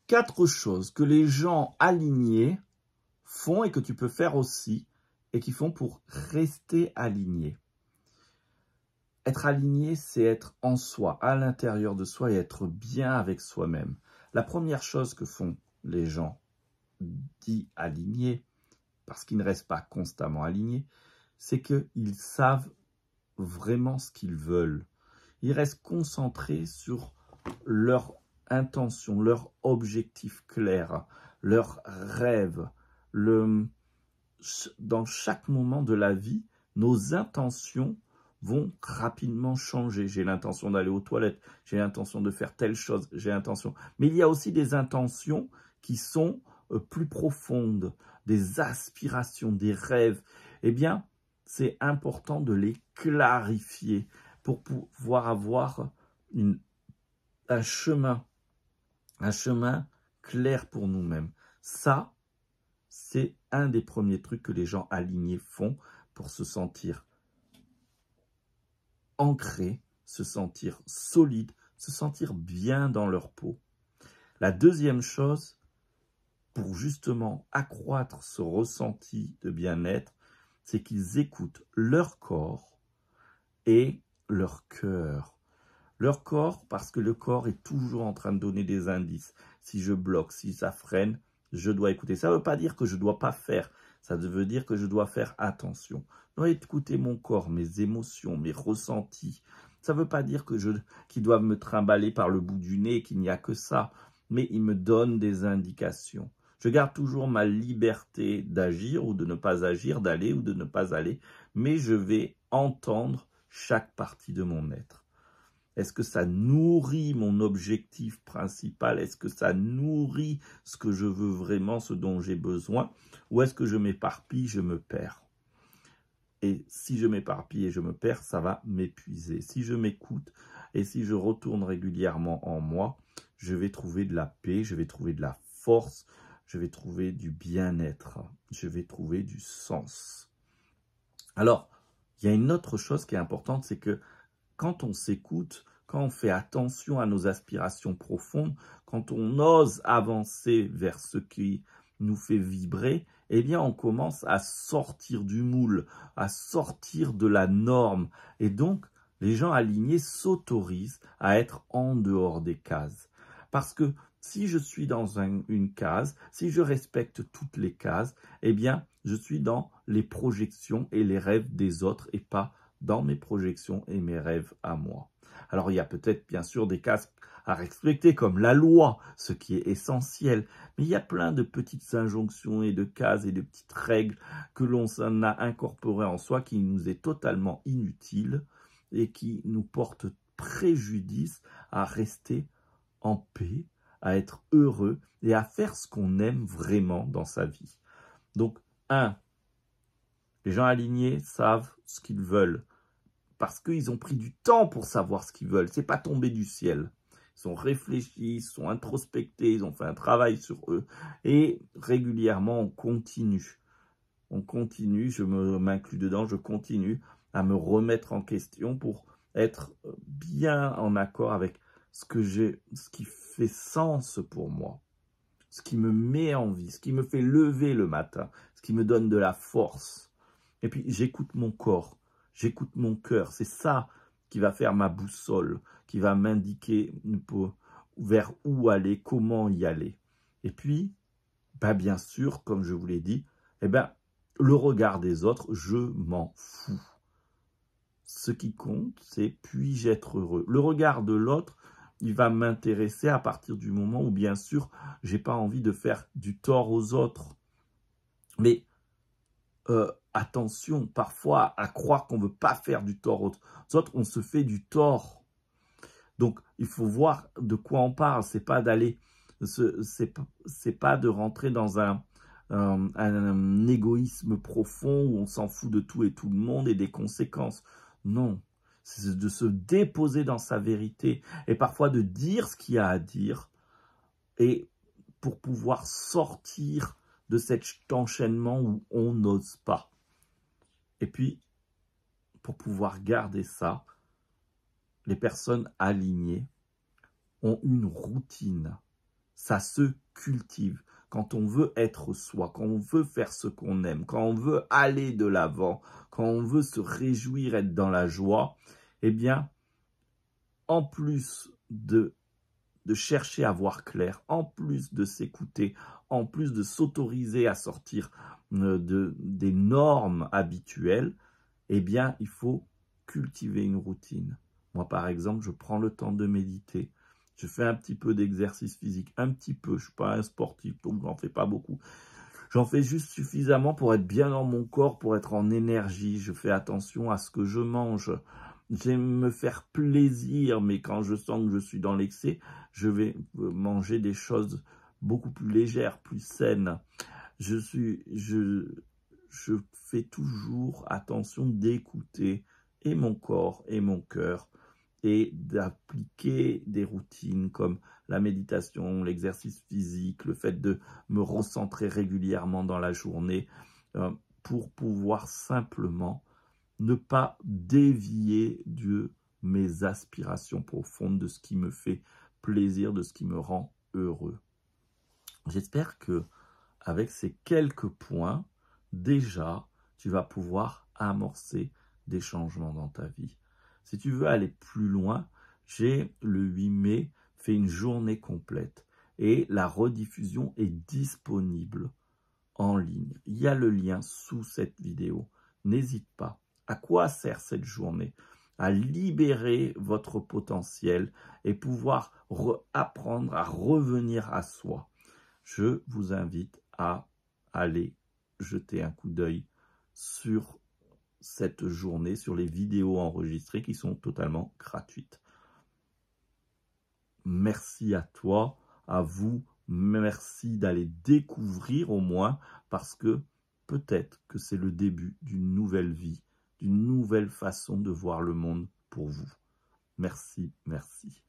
4 choses que les gens alignés font et que tu peux faire aussi et qui font pour rester aligné. Être aligné, c'est être en soi, à l'intérieur de soi et être bien avec soi-même. La première chose que font les gens dits alignés, parce qu'ils ne restent pas constamment alignés, c'est qu'ils savent vraiment ce qu'ils veulent. Ils restent concentrés sur leur intention, leur objectif clair, leur rêve. Dans chaque moment de la vie, nos intentions vont rapidement changer. J'ai l'intention d'aller aux toilettes, j'ai l'intention de faire telle chose, j'ai l'intention. Mais il y a aussi des intentions qui sont plus profondes, des aspirations, des rêves. Eh bien, c'est important de les clarifier pour pouvoir avoir un chemin clair pour nous-mêmes. Ça, c'est un des premiers trucs que les gens alignés font pour se sentir ancrés, se sentir solides, se sentir bien dans leur peau. La deuxième chose, pour justement accroître ce ressenti de bien-être, c'est qu'ils écoutent leur corps et leur cœur. Leur corps, parce que le corps est toujours en train de donner des indices. Si je bloque, si ça freine, je dois écouter. Ça ne veut pas dire que je ne dois pas faire. Ça veut dire que je dois faire attention. Je dois écouter mon corps, mes émotions, mes ressentis. Ça ne veut pas dire qu'ils doivent me trimballer par le bout du nez, qu'il n'y a que ça. Mais ils me donnent des indications. Je garde toujours ma liberté d'agir ou de ne pas agir, d'aller ou de ne pas aller. Mais je vais entendre chaque partie de mon être. Est-ce que ça nourrit mon objectif principal? Est-ce que ça nourrit ce que je veux vraiment, ce dont j'ai besoin? Ou est-ce que je m'éparpille, je me perds? Et si je m'éparpille et je me perds, ça va m'épuiser. Si je m'écoute et si je retourne régulièrement en moi, je vais trouver de la paix, je vais trouver de la force, je vais trouver du bien-être, je vais trouver du sens. Alors, il y a une autre chose qui est importante, c'est que quand on s'écoute, quand on fait attention à nos aspirations profondes, quand on ose avancer vers ce qui nous fait vibrer, eh bien on commence à sortir du moule, à sortir de la norme. Et donc, les gens alignés s'autorisent à être en dehors des cases. Parce que si je suis dans une case, si je respecte toutes les cases, eh bien, je suis dans les projections et les rêves des autres et pas dans mes projections et mes rêves à moi. Alors, il y a peut-être, bien sûr, des cases à respecter, comme la loi, ce qui est essentiel. Mais il y a plein de petites injonctions et de cases et de petites règles que l'on a incorporées en soi qui nous est totalement inutile et qui nous portent préjudice à rester en paix, à être heureux et à faire ce qu'on aime vraiment dans sa vie. Donc, les gens alignés savent ce qu'ils veulent parce qu'ils ont pris du temps pour savoir ce qu'ils veulent. Ce n'est pas tombé du ciel. Ils sont réfléchis, ils sont introspectés, ils ont fait un travail sur eux. Et régulièrement, on continue. On continue, je m'inclus dedans, je continue à me remettre en question pour être bien en accord avec ce qui fait sens pour moi, ce qui me met en vie, ce qui me fait lever le matin, ce qui me donne de la force. Et puis, j'écoute mon corps, j'écoute mon cœur. C'est ça qui va faire ma boussole, qui va m'indiquer vers où aller, comment y aller. Et puis, bien sûr, comme je vous l'ai dit, le regard des autres, je m'en fous. Ce qui compte, c'est puis-je être heureux. Le regard de l'autre, il va m'intéresser à partir du moment où, bien sûr, j'ai pas envie de faire du tort aux autres. Mais attention, parfois, à croire qu'on ne veut pas faire du tort aux autres, on se fait du tort. Donc, il faut voir de quoi on parle. C'est pas d'aller, c'est pas de rentrer dans un égoïsme profond où on s'en fout de tout et tout le monde et des conséquences. Non, c'est de se déposer dans sa vérité et parfois de dire ce qu'il y a à dire et pour pouvoir sortir de cet enchaînement où on n'ose pas. Et puis, pour pouvoir garder ça, les personnes alignées ont une routine ça se cultive. Quand on veut être soi, quand on veut faire ce qu'on aime, quand on veut aller de l'avant, quand on veut se réjouir, être dans la joie, eh bien, en plus de chercher à voir clair, en plus de s'écouter, en plus de s'autoriser à sortir des normes habituelles, eh bien, il faut cultiver une routine. Moi, par exemple, je prends le temps de méditer. Je fais un petit peu d'exercice physique, un petit peu. Je ne suis pas un sportif, donc j'en fais pas beaucoup. J'en fais juste suffisamment pour être bien dans mon corps, pour être en énergie. Je fais attention à ce que je mange. J'aime me faire plaisir, mais quand je sens que je suis dans l'excès, je vais manger des choses beaucoup plus légères, plus saines. Je fais toujours attention d'écouter et mon corps et mon cœur et d'appliquer des routines comme la méditation, l'exercice physique, le fait de me recentrer régulièrement dans la journée pour pouvoir simplement ne pas dévier de mes aspirations profondes, de ce qui me fait plaisir, de ce qui me rend heureux. J'espère que avec ces quelques points, déjà, tu vas pouvoir amorcer des changements dans ta vie. Si tu veux aller plus loin, j'ai le 8 mai fait une journée complète et la rediffusion est disponible en ligne. Il y a le lien sous cette vidéo. N'hésite pas. À quoi sert cette journée? À libérer votre potentiel et pouvoir apprendre à revenir à soi. Je vous invite à aller jeter un coup d'œil sur cette journée, sur les vidéos enregistrées qui sont totalement gratuites. Merci à toi, à vous, merci d'aller découvrir au moins, parce que peut-être que c'est le début d'une nouvelle vie, d'une nouvelle façon de voir le monde pour vous. Merci, merci.